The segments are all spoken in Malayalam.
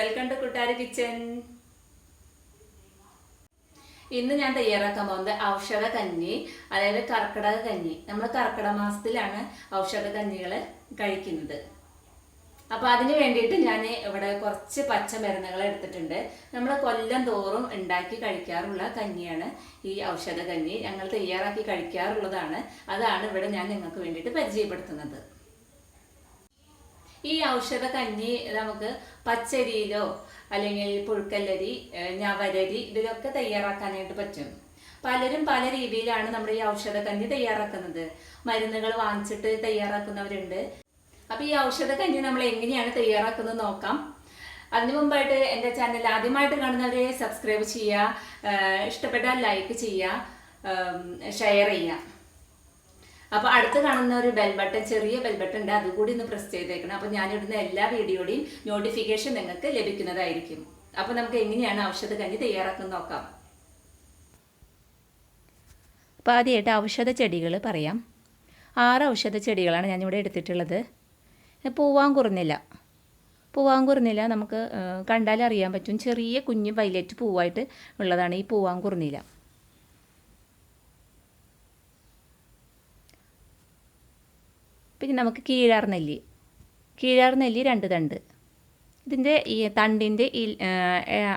Welcome to കുട്ടാരി kitchen. ഇന്ന് ഞാൻ തയ്യാറാക്കാൻ പോകുന്നത് ഔഷധ കഞ്ഞി, അതായത് കർക്കിടക കഞ്ഞി. നമ്മൾ കർക്കിടക മാസത്തിലാണ് ഔഷധ കഞ്ഞികൾ കഴിക്കുന്നത്. അപ്പോൾ അതിന് വേണ്ടിയിട്ട് ഞാൻ ഇവിടെ കുറച്ച് പച്ചമരുന്നുകൾ എടുത്തിട്ടുണ്ട്. നമ്മൾ കൊല്ലം തോറും ഉണ്ടാക്കി കഴിക്കാറുള്ള കഞ്ഞിയാണ് ഈ ഔഷധ കഞ്ഞി. ഞങ്ങൾ തയ്യാറാക്കി കഴിക്കാറുള്ളതാണ്. അതാണ് ഇവിടെ ഞാൻ നിങ്ങൾക്ക് വേണ്ടിയിട്ട് പരിചയപ്പെടുത്തുന്നത്. ഈ ഔഷധ കഞ്ഞി നമുക്ക് പച്ചരിയിലോ അല്ലെങ്കിൽ പുഴുക്കല്ലരി, ഞവരരി ഇതിലൊക്കെ തയ്യാറാക്കാനായിട്ട് പറ്റും. പലരും പല രീതിയിലാണ് നമ്മുടെ ഈ ഔഷധ കഞ്ഞി തയ്യാറാക്കുന്നത്. മരുന്നുകൾ വാങ്ങിച്ചിട്ട് തയ്യാറാക്കുന്നവരുണ്ട്. അപ്പൊ ഈ ഔഷധ കഞ്ഞി നമ്മൾ എങ്ങനെയാണ് തയ്യാറാക്കുന്നത് നോക്കാം. അതിനു മുമ്പായിട്ട് എൻ്റെ ചാനൽ ആദ്യമായിട്ട് കാണുന്നവരെ സബ്സ്ക്രൈബ് ചെയ്യുക, ഇഷ്ടപ്പെട്ടാൽ ലൈക്ക് ചെയ്യുക, ഷെയർ ചെയ്യുക. അപ്പോൾ അടുത്ത് കാണുന്ന ഒരു ബെൽ ബട്ടൺ, ചെറിയ ബെൽ ബട്ടൺ ഉണ്ട്, അതുകൂടി ഒന്ന് പ്രസ് ചെയ്തേക്കണം. അപ്പോൾ ഞാനിടുന്ന എല്ലാ വീഡിയോയുടെയും നോട്ടിഫിക്കേഷൻ നിങ്ങൾക്ക് ലഭിക്കുന്നതായിരിക്കും. അപ്പോൾ നമുക്ക് എങ്ങനെയാണ് ഔഷധ കഞ്ഞി തയ്യാറാക്കുന്നത് നോക്കാം. അപ്പോൾ ആദ്യമായിട്ട് ഔഷധ ചെടികൾ പറയാം. 6 ഔഷധ ചെടികളാണ് ഞാനിവിടെ എടുത്തിട്ടുള്ളത്. പൂവാങ്കുറുന്നില നമുക്ക് കണ്ടാൽ അറിയാൻ പറ്റും. ചെറിയ കുഞ്ഞ് വൈലറ്റ് പൂവായിട്ട് ഉള്ളതാണ് ഈ പൂവാങ്കുറുന്നില. പിന്നെ നമുക്ക് കീഴാർനെല്ലി 2 തണ്ട്. ഇതിൻ്റെ ഈ തണ്ടിൻ്റെ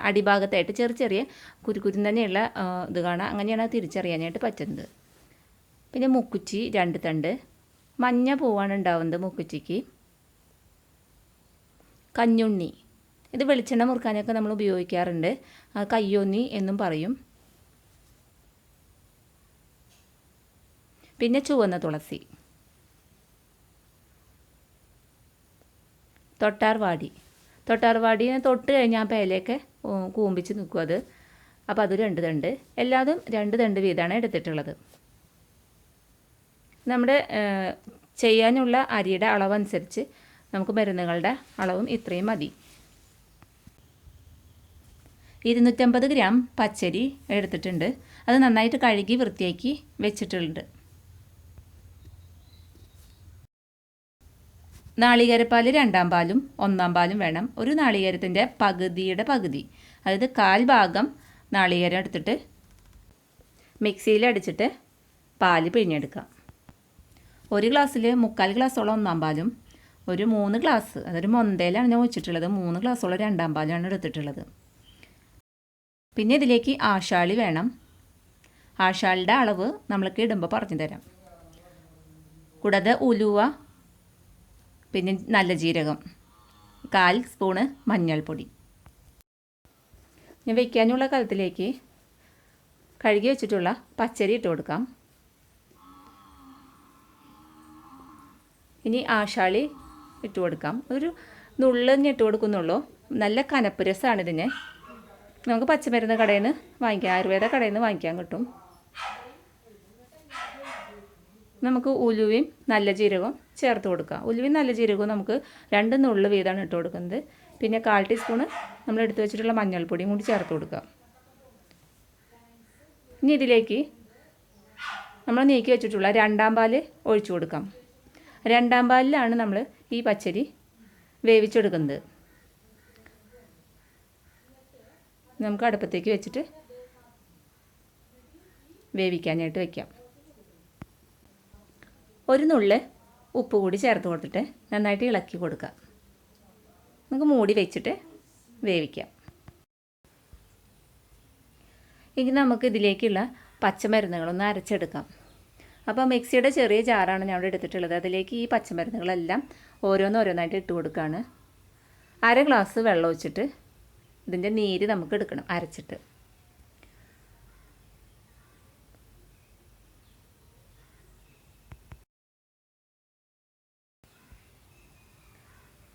അടിഭാഗത്തായിട്ട് ചെറിയ കുരുക്കുരും തന്നെയുള്ള ഇത് കാണാം. അങ്ങനെയാണ് തിരിച്ചറിയാനായിട്ട് പറ്റുന്നത്. പിന്നെ മുക്കുച്ചി 2 തണ്ട്. മഞ്ഞ പൂവാണ് ഉണ്ടാവുന്നത് മുക്കുച്ചിക്ക്. കഞ്ഞുണ്ണി, ഇത് വെളിച്ചെണ്ണ മുറുക്കാനൊക്കെ നമ്മൾ ഉപയോഗിക്കാറുണ്ട്. കയ്യോന്നി എന്നും പറയും. പിന്നെ ചുവന്ന തുളസി. തൊട്ടാർവാടിനെ തൊട്ട് കഴിഞ്ഞാൽ പേലയൊക്കെ കൂമ്പിച്ച് നിൽക്കും അത്. അപ്പോൾ അത് 2 തണ്ട്. എല്ലാതും 2 തണ്ട് വീതമാണ് എടുത്തിട്ടുള്ളത്. നമ്മുടെ ചെയ്യാനുള്ള അരിയുടെ അളവനുസരിച്ച് നമുക്ക് മരുന്നുകളുടെ അളവും ഇത്രയും മതി. 250 ഗ്രാം പച്ചരി എടുത്തിട്ടുണ്ട്. അത് നന്നായിട്ട് കഴുകി വൃത്തിയാക്കി വെച്ചിട്ടുണ്ട്. നാളികേരപ്പാൽ 2 പാലും 1 പാലും വേണം. ഒരു നാളികേരത്തിൻ്റെ പകുതിയുടെ പകുതി, അതായത് 1/4 ഭാഗം നാളികേരം എടുത്തിട്ട് മിക്സിയിൽ അടിച്ചിട്ട് പാല് പിഴിഞ്ഞെടുക്കാം. 1 ഗ്ലാസ്സിൽ 3/4 ഗ്ലാസ്സോളം 1 പാലും, ഒരു 3 ഗ്ലാസ്, അതൊരു മൊന്തയിലാണ് ഞാൻ വെച്ചിട്ടുള്ളത്, 3 ഗ്ലാസ്സോളം 2 പാലാണ് എടുത്തിട്ടുള്ളത്. പിന്നെ ഇതിലേക്ക് ആശാളി വേണം. ആശാളിയുടെ അളവ് നമ്മൾക്ക് ഇടുമ്പോൾ പറഞ്ഞു തരാം. കൂടാതെ ഉലുവ, പിന്നെ നല്ല ജീരകം, 1/4 സ്പൂണ് മഞ്ഞൾപ്പൊടി. ഞാൻ വയ്ക്കാനുള്ള കലത്തിലേക്ക് കഴുകി വെച്ചിട്ടുള്ള പച്ചരി ഇട്ട് കൊടുക്കാം. ഇനി ആശാളി ഇട്ട് കൊടുക്കാം. ഒരു നുള്ളഞ്ഞ് ഇട്ട് കൊടുക്കുന്നുള്ളൂ. നല്ല കനപ്പ് രസമാണ് ഇതിന്. നമുക്ക് പച്ചമരുന്ന് കടയിൽ നിന്ന് വാങ്ങിക്കാം, ആയുർവേദ കടയിൽ നിന്ന് വാങ്ങിക്കാൻ കിട്ടും. നമുക്ക് ഉലുവയും നല്ല ജീരകവും ചേർത്ത് കൊടുക്കാം. ഉലുവയും നല്ല ജീരകവും നമുക്ക് 2 നുള്ള് വീതമാണ് ഇട്ട് കൊടുക്കുന്നത്. പിന്നെ 1/4 ടീസ്പൂണ് നമ്മൾ എടുത്ത് വെച്ചിട്ടുള്ള മഞ്ഞൾപ്പൊടിയും കൂടി ചേർത്ത് കൊടുക്കാം. ഇനി ഇതിലേക്ക് നമ്മൾ നീക്കി വെച്ചിട്ടുള്ള 2 പാൽ ഒഴിച്ചു കൊടുക്കാം. 2 പാലിലാണ് നമ്മൾ ഈ പച്ചരി വേവിച്ചെടുക്കുന്നത്. നമുക്ക് അടുപ്പത്തേക്ക് വെച്ചിട്ട് വേവിക്കാനായിട്ട് വയ്ക്കാം. 1 നുള്ള് ഉപ്പ് കൂടി ചേർത്ത് കൊടുത്തിട്ട് നന്നായിട്ട് ഇളക്കി കൊടുക്കാം. നമുക്ക് മൂടി വെച്ചിട്ട് വേവിക്കാം. ഇനി നമുക്ക് ഇതിലേക്കുള്ള പച്ചമരുന്നുകളൊന്ന് അരച്ചെടുക്കാം. അപ്പോൾ മിക്സിയുടെ ചെറിയ ജാറാണ് ഞാൻ ഇവിടെ എടുത്തിട്ടുള്ളത്. അതിലേക്ക് ഈ പച്ചമരുന്നുകളെല്ലാം ഓരോന്നായിട്ട് ഇട്ട് കൊടുക്കുകയാണ്. 1/2 ഗ്ലാസ് വെള്ളം ഒഴിച്ചിട്ട് ഇതിൻ്റെ നീര് നമുക്ക് എടുക്കണം അരച്ചിട്ട്.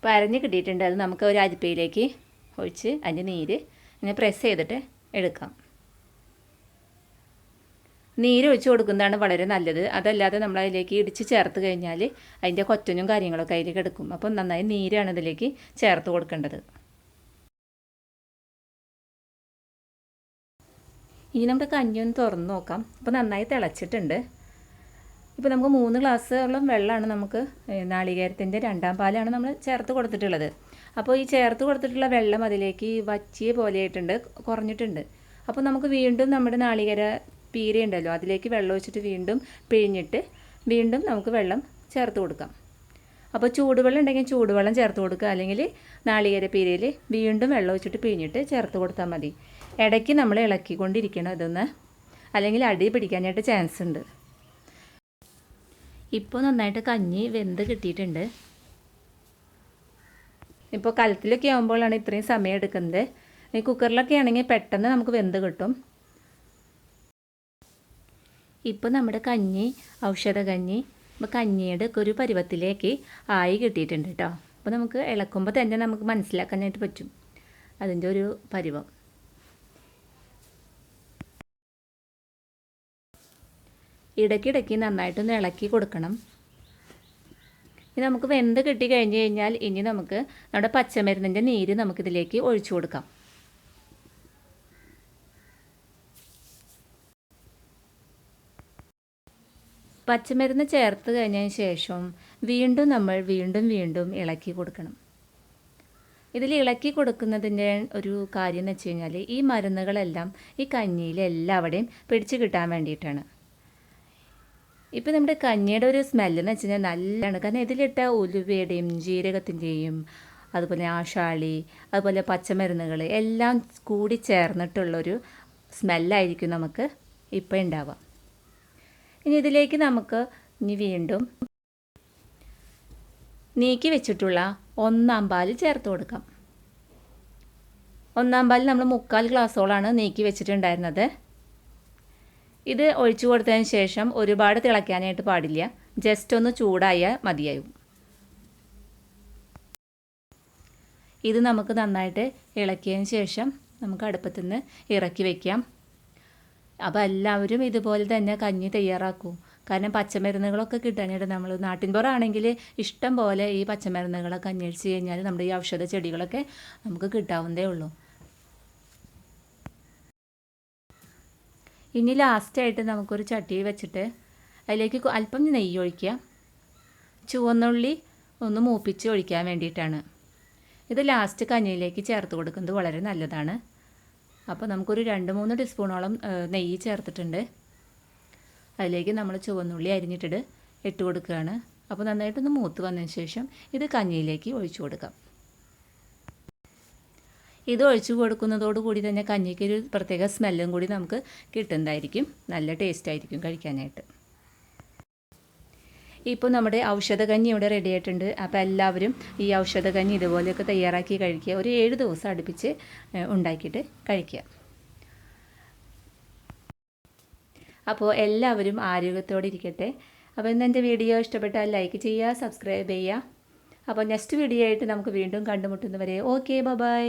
ഇപ്പോൾ അരഞ്ഞ് കിട്ടിയിട്ടുണ്ട്. അത് നമുക്ക് ഒരു അരിപ്പയിലേക്ക് ഒഴിച്ച് അതിൻ്റെ നീര് ഇങ്ങനെ പ്രസ് ചെയ്തിട്ട് എടുക്കാം. നീര് ഒഴിച്ച് കൊടുക്കുന്നതാണ് വളരെ നല്ലത്. അതല്ലാതെ നമ്മൾ അതിലേക്ക് ഇടിച്ച് ചേർത്ത് കഴിഞ്ഞാൽ അതിൻ്റെ കൊറ്റനും കാര്യങ്ങളൊക്കെ അതിലേക്ക് എടുക്കും. അപ്പം നന്നായി നീരാണ് ഇതിലേക്ക് ചേർത്ത് കൊടുക്കേണ്ടത്. ഇനി നമ്മുടെ കഞ്ഞി ഒന്ന് തുറന്ന് നോക്കാം. അപ്പോൾ നന്നായി തിളച്ചിട്ടുണ്ട്. ഇപ്പോൾ നമുക്ക് 3 ഗ്ലാസ്സോളം വെള്ളമാണ് നമുക്ക് നാളികേരത്തിൻ്റെ 2ാം പാലാണ് നമ്മൾ ചേർത്ത് കൊടുത്തിട്ടുള്ളത്. അപ്പോൾ ഈ ചേർത്ത് കൊടുത്തിട്ടുള്ള വെള്ളം അതിലേക്ക് വറ്റിയ പോലെയായിട്ടുണ്ട്, കുറഞ്ഞിട്ടുണ്ട്. അപ്പോൾ നമുക്ക് വീണ്ടും നമ്മുടെ നാളികേര പീരയുണ്ടല്ലോ അതിലേക്ക് വെള്ളം ഒഴിച്ചിട്ട് വീണ്ടും പിഴിഞ്ഞിട്ട് വീണ്ടും നമുക്ക് വെള്ളം ചേർത്ത് കൊടുക്കാം. അപ്പോൾ ചൂടുവെള്ളം ഉണ്ടെങ്കിൽ ചൂടുവെള്ളം ചേർത്ത് കൊടുക്കുക, അല്ലെങ്കിൽ നാളികേര പീരയിൽ വീണ്ടും വെള്ളം ഒഴിച്ചിട്ട് പിഴിഞ്ഞിട്ട് ചേർത്ത് കൊടുത്താൽ മതി. ഇടയ്ക്ക് നമ്മൾ ഇളക്കിക്കൊണ്ടിരിക്കണം ഇതൊന്ന്, അല്ലെങ്കിൽ അടി പിടിക്കാനായിട്ട് ചാൻസ് ഉണ്ട്. ഇപ്പോൾ നന്നായിട്ട് കഞ്ഞി വെന്ത് കിട്ടിയിട്ടുണ്ട്. ഇപ്പോൾ കലത്തിലൊക്കെ ആകുമ്പോഴാണ് ഇത്രയും സമയം എടുക്കുന്നത്. ഈ കുക്കറിലൊക്കെ ആണെങ്കിൽ പെട്ടെന്ന് നമുക്ക് വെന്ത് കിട്ടും. ഇപ്പോൾ നമ്മുടെ കഞ്ഞി ഔഷധ കഞ്ഞി ഇപ്പോൾ കഞ്ഞിയുടെ ഒരു പരുവത്തിലേക്ക് ആയി കിട്ടിയിട്ടുണ്ട് കേട്ടോ. അപ്പോൾ നമുക്ക് ഇളക്കുമ്പോൾ തന്നെ നമുക്ക് മനസ്സിലാക്കാനായിട്ട് പറ്റും അതിൻ്റെ ഒരു പരുവം. ഇടയ്ക്കിടയ്ക്ക് നന്നായിട്ടൊന്ന് ഇളക്കി കൊടുക്കണം. ഇനി നമുക്ക് വെന്ത് കിട്ടി കഴിഞ്ഞ് കഴിഞ്ഞാൽ ഇനി നമുക്ക് നമ്മുടെ പച്ചമരുന്നിൻ്റെ നീര് നമുക്കിതിലേക്ക് ഒഴിച്ചു കൊടുക്കാം. പച്ചമരുന്ന് ചേർത്ത് കഴിഞ്ഞതിന് ശേഷം വീണ്ടും നമ്മൾ വീണ്ടും ഇളക്കി കൊടുക്കണം. ഇതിൽ ഇളക്കി കൊടുക്കുന്നതിൻ്റെ ഒരു കാര്യം എന്ന് വെച്ച് കഴിഞ്ഞാൽ ഈ മരുന്നുകളെല്ലാം ഈ കഞ്ഞിയിൽ എല്ലാവിടെയും പിടിച്ച് കിട്ടാൻ വേണ്ടിയിട്ടാണ്. ഇപ്പോൾ നമ്മുടെ കഞ്ഞിയുടെ ഒരു സ്മെല്ലെന്ന് വെച്ച് കഴിഞ്ഞാൽ നല്ലതാണ്. കാരണം ഇതിലിട്ട ഉലുവയുടെയും ജീരകത്തിൻ്റെയും അതുപോലെ ആശാളി അതുപോലെ പച്ചമരുന്നുകൾ എല്ലാം കൂടി ചേർന്നിട്ടുള്ളൊരു സ്മെല്ലായിരിക്കും നമുക്ക് ഇപ്പോൾ ഉണ്ടാവുക. ഇനി ഇതിലേക്ക് നമുക്ക് വീണ്ടും നീക്കി വെച്ചിട്ടുള്ള 1-ാം പാൽ ചേർത്ത് കൊടുക്കാം. 1-ാം പാൽ നമ്മൾ 3/4 ഗ്ലാസ്സോളാണ് നീക്കി വെച്ചിട്ടുണ്ടായിരുന്നത്. ഇത് ഒഴിച്ചു കൊടുത്തതിന് ശേഷം ഒരുപാട് തിളയ്ക്കാനായിട്ട് പാടില്ല, ജസ്റ്റ് ഒന്ന് ചൂടായാൽ മതിയാവും. ഇത് നമുക്ക് നന്നായിട്ട് ഇളക്കിയതിന് ശേഷം നമുക്ക് അടുപ്പത്തു നിന്ന് ഇറക്കി വയ്ക്കാം. അപ്പോൾ എല്ലാവരും ഇതുപോലെ തന്നെ കഞ്ഞി തയ്യാറാക്കൂ. കാരണം പച്ചമരുന്നുകളൊക്കെ കിട്ടാനായിട്ട് നമ്മൾ നാട്ടിൻപുറമാണെങ്കിൽ ഇഷ്ടം പോലെ ഈ പച്ചമരുന്നുകളൊക്കെ അന്വേഷിച്ച് കഴിഞ്ഞാൽ നമ്മുടെ ഈ ഔഷധ ചെടികളൊക്കെ നമുക്ക് കിട്ടാവുന്നതേ ഉള്ളൂ. ഇനി ലാസ്റ്റായിട്ട് നമുക്കൊരു ചട്ടി വെച്ചിട്ട് അതിലേക്ക് അല്പം നെയ്യ് ഒഴിക്കുക. ചുവന്നുള്ളി ഒന്ന് മൂപ്പിച്ച് ഒഴിക്കാൻ വേണ്ടിയിട്ടാണ്. ഇത് ലാസ്റ്റ് കഞ്ഞിയിലേക്ക് ചേർത്ത് കൊടുക്കുന്നത് വളരെ നല്ലതാണ്. അപ്പോൾ നമുക്കൊരു 2-3 ടീസ്പൂണോളം നെയ്യ് ചേർത്തിട്ടുണ്ട്. അതിലേക്ക് നമ്മൾ ചുവന്നുള്ളി അരിഞ്ഞിട്ടിട്ട് ഇട്ട് കൊടുക്കുകയാണ്. അപ്പോൾ നന്നായിട്ടൊന്ന് മൂത്ത് വന്നതിന് ശേഷം ഇത് കഞ്ഞിയിലേക്ക് ഒഴിച്ചു കൊടുക്കാം. ഇത് ഒഴിച്ചു കൊടുക്കുന്നതോടുകൂടി തന്നെ കഞ്ഞിക്ക് ഒരു പ്രത്യേക സ്മെല്ലും കൂടി നമുക്ക് കിട്ടുന്നതായിരിക്കും. നല്ല ടേസ്റ്റ് ആയിരിക്കും കഴിക്കാനായിട്ട്. ഇപ്പോൾ നമ്മുടെ ഔഷധകഞ്ഞി ഇവിടെ റെഡി ആയിട്ടുണ്ട്. അപ്പോൾ എല്ലാവരും ഈ ഔഷധകഞ്ഞി ഇതുപോലെയൊക്കെ തയ്യാറാക്കി കഴിക്കുക. ഒരു 7 ദിവസം അടുപ്പിച്ച് ഉണ്ടാക്കിയിട്ട് കഴിക്കുക. അപ്പോൾ എല്ലാവരും ആരോഗ്യത്തോടെ ഇരിക്കട്ടെ. അപ്പോൾ ഇന്ന് എൻ്റെ വീഡിയോ ഇഷ്ടപ്പെട്ടാൽ ലൈക്ക് ചെയ്യുക, സബ്സ്ക്രൈബ് ചെയ്യുക. അപ്പോൾ നെക്സ്റ്റ് വീഡിയോ ആയിട്ട് നമുക്ക് വീണ്ടും കണ്ടുമുട്ടുന്നവരെ ഓക്കെ ബൈ.